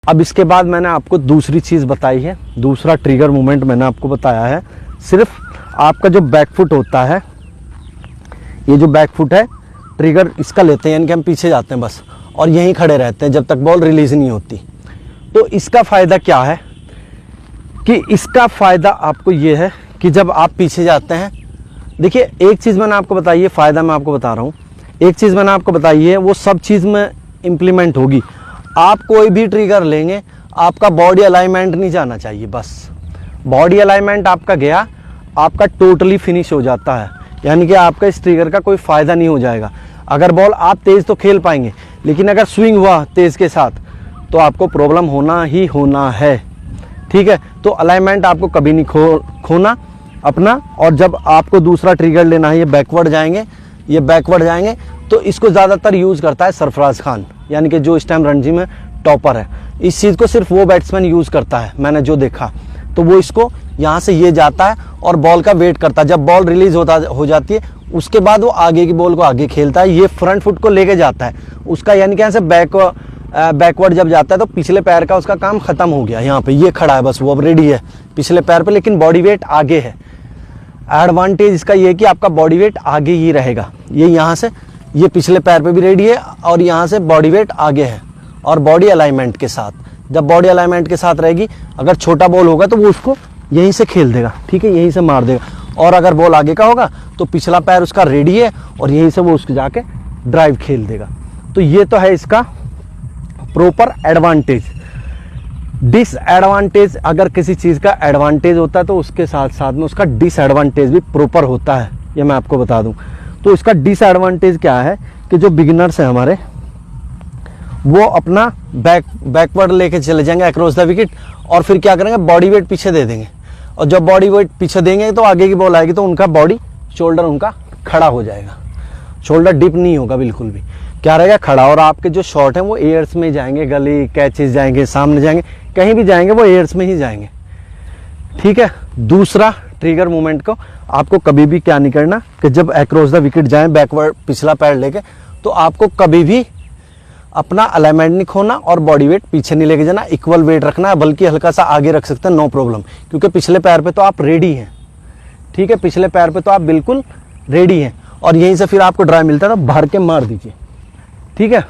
अब इसके बाद मैंने आपको दूसरी चीज़ बताई है, दूसरा ट्रिगर मूवमेंट मैंने आपको बताया है। सिर्फ आपका जो बैक फुट होता है, ये जो बैक फुट है, ट्रिगर इसका लेते हैं, यानी कि हम पीछे जाते हैं बस और यहीं खड़े रहते हैं जब तक बॉल रिलीज नहीं होती। तो इसका फ़ायदा क्या है कि इसका फ़ायदा आपको ये है कि जब आप पीछे जाते हैं, देखिए एक चीज़ मैंने आपको बताई है, फ़ायदा मैं आपको बता रहा हूँ, एक चीज़ मैंने आपको बताई है, वो सब चीज़ में इम्प्लीमेंट होगी। आप कोई भी ट्रिगर लेंगे, आपका बॉडी अलाइनमेंट नहीं जाना चाहिए। बस बॉडी अलाइनमेंट आपका गया, आपका टोटली फिनिश हो जाता है, यानी कि आपका इस ट्रिगर का कोई फ़ायदा नहीं हो जाएगा। अगर बॉल आप तेज़ तो खेल पाएंगे, लेकिन अगर स्विंग हुआ तेज़ के साथ तो आपको प्रॉब्लम होना ही होना है। ठीक है, तो अलाइनमेंट आपको कभी नहीं खोना अपना। और जब आपको दूसरा ट्रिगर लेना है, ये बैकवर्ड जाएंगे, ये बैकवर्ड जाएंगे, तो इसको ज़्यादातर यूज़ करता है सरफराज खान, यानी कि जो इस टाइम रणजी में टॉपर है। इस चीज़ को सिर्फ वो बैट्समैन यूज़ करता है, मैंने जो देखा। तो वो इसको यहाँ से ये जाता है और बॉल का वेट करता है। जब बॉल रिलीज हो जाती है, उसके बाद वो आगे की बॉल को आगे खेलता है, ये फ्रंट फुट को लेके जाता है उसका, यानी कि यहाँ से बैकवर्ड जब जाता है तो पिछले पैर का उसका काम खत्म हो गया। यहाँ पे ये खड़ा है, बस वो अब रेडी है पिछले पैर पे, लेकिन बॉडी वेट आगे है। एडवांटेज इसका ये है कि आपका बॉडी वेट आगे ही रहेगा। ये यहाँ से ये पिछले पैर पे भी रेडी है और यहाँ से बॉडी वेट आगे है, और बॉडी अलाइनमेंट के साथ। जब बॉडी अलाइनमेंट के साथ रहेगी, अगर छोटा बॉल होगा तो वो उसको यहीं से खेल देगा, ठीक है, यहीं से मार देगा। और अगर बॉल आगे का होगा तो पिछला पैर उसका रेडी है और यहीं से वो उसको जाके ड्राइव खेल देगा। तो ये तो है इसका प्रॉपर एडवांटेज। डिसएडवांटेज, अगर किसी चीज़ का एडवांटेज होता है तो उसके साथ साथ में उसका डिसएडवांटेज भी प्रॉपर होता है, ये मैं आपको बता दूं। तो इसका डिसएडवांटेज क्या है कि जो बिगिनर्स हैं हमारे, वो अपना बैकवर्ड लेके चले जाएंगे अक्रॉस द विकेट, और फिर क्या करेंगे, बॉडी वेट पीछे दे देंगे। और जब बॉडी वेट पीछे देंगे तो आगे की बॉल आएगी तो उनका बॉडी शोल्डर उनका खड़ा हो जाएगा, शोल्डर डिप नहीं होगा बिल्कुल भी, क्या रहेगा, खड़ा। और आपके जो शॉट हैं वो एयर्स में जाएंगे, गली कैचेस जाएंगे, सामने जाएंगे, कहीं भी जाएंगे वो एयर्स में ही जाएंगे। ठीक है, दूसरा ट्रिगर मूवमेंट को आपको कभी भी क्या नहीं करना कि जब अक्रॉस द विकेट जाएं बैकवर्ड पिछला पैर लेके, तो आपको कभी भी अपना अलाइनमेंट नहीं खोना और बॉडी वेट पीछे नहीं लेके जाना, इक्वल वेट रखना है, बल्कि हल्का सा आगे रख सकते हैं, नो प्रॉब्लम, क्योंकि पिछले पैर पे तो आप रेडी हैं। ठीक है, पिछले पैर पे तो आप बिल्कुल रेडी हैं, और यहीं से फिर आपको ड्राइव मिलता है तो भर के मार दीजिए। ठीक है,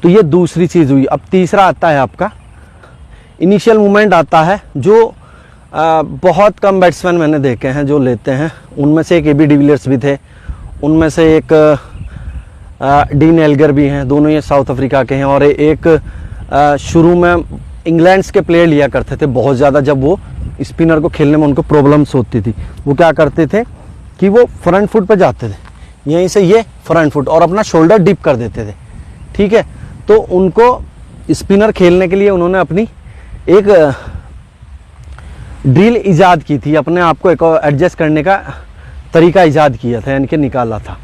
तो ये दूसरी चीज़ हुई। अब तीसरा आता है आपका इनिशियल मूवमेंट आता है, जो बहुत कम बैट्समैन मैंने देखे हैं जो लेते हैं। उनमें से एक एबी डिविलियर्स भी थे, उनमें से एक डीन एल्गर भी हैं, दोनों ये साउथ अफ्रीका के हैं। और एक शुरू में इंग्लैंड के प्लेयर लिया करते थे बहुत ज़्यादा, जब वो स्पिनर को खेलने में उनको प्रॉब्लम्स होती थी। वो क्या करते थे कि वो फ्रंट फुट पे जाते थे, यहीं से ये फ्रंट फुट, और अपना शोल्डर डिप कर देते थे। ठीक है, तो उनको स्पिनर खेलने के लिए उन्होंने अपनी एक ड्रिल ईजाद की थी, अपने आप को एक एडजस्ट करने का तरीका ईजाद किया था, यानी कि निकाला था।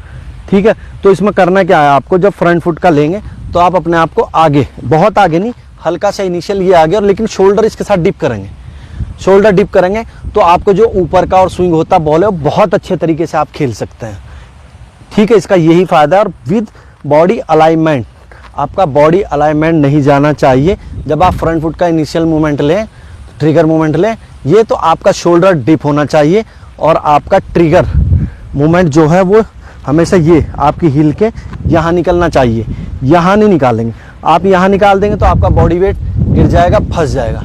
ठीक है, तो इसमें करना क्या है, आपको जब फ्रंट फुट का लेंगे तो आप अपने आप को आगे, बहुत आगे नहीं, हल्का सा इनिशियल ये आगे, और लेकिन शोल्डर इसके साथ डिप करेंगे। शोल्डर डिप करेंगे तो आपको जो ऊपर का और स्विंग होता बॉल है वो बहुत अच्छे तरीके से आप खेल सकते हैं। ठीक है, इसका यही फ़ायदा है। और विद बॉडी अलाइनमेंट, आपका बॉडी अलाइनमेंट नहीं जाना चाहिए जब आप फ्रंट फुट का इनिशियल मूवमेंट लें, ट्रिगर मूवमेंट लें। ये तो आपका शोल्डर डिप होना चाहिए, और आपका ट्रिगर मूवमेंट जो है वो हमेशा ये आपकी हील के यहाँ निकलना चाहिए, यहाँ नहीं निकालेंगे। आप यहाँ निकाल देंगे तो आपका बॉडी वेट गिर जाएगा, फंस जाएगा।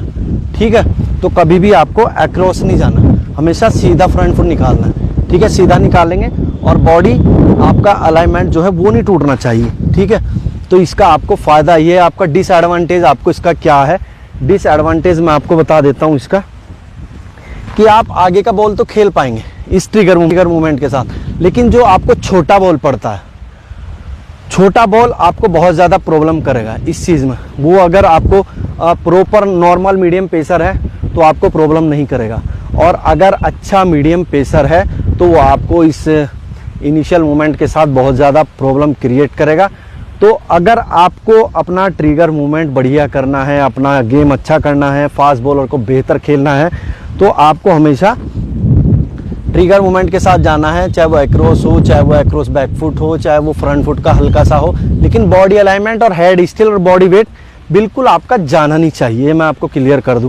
ठीक है, तो कभी भी आपको अक्रॉस नहीं जाना, हमेशा सीधा फ्रंट फुट निकालना है। ठीक है, सीधा निकालेंगे और बॉडी आपका अलाइनमेंट जो है वो नहीं टूटना चाहिए। ठीक है, तो इसका आपको फ़ायदा ये है। आपका डिसएडवांटेज आपको इसका क्या है, डिसएडवांटेज मैं आपको बता देता हूँ इसका, कि आप आगे का बॉल तो खेल पाएंगे इस ट्रिगर मूवमेंट के साथ, लेकिन जो आपको छोटा बॉल पड़ता है, छोटा बॉल आपको बहुत ज़्यादा प्रॉब्लम करेगा इस चीज़ में। वो अगर आपको प्रॉपर नॉर्मल मीडियम पेसर है तो आपको प्रॉब्लम नहीं करेगा, और अगर अच्छा मीडियम पेसर है तो वो आपको इस इनिशियल मूवमेंट के साथ बहुत ज़्यादा प्रॉब्लम क्रिएट करेगा। तो अगर आपको अपना ट्रिगर मूवमेंट बढ़िया करना है, अपना गेम अच्छा करना है, फास्ट बॉलर को बेहतर खेलना है, तो आपको हमेशा ट्रिगर मूवमेंट के साथ जाना है, चाहे वो एक्रॉस हो, चाहे वो एक्रॉस बैक फुट हो, चाहे वो फ्रंट फुट का हल्का सा हो, लेकिन बॉडी अलाइनमेंट और हेड स्टिल और बॉडी वेट बिल्कुल आपका जाना नहीं चाहिए, मैं आपको क्लियर कर दूं।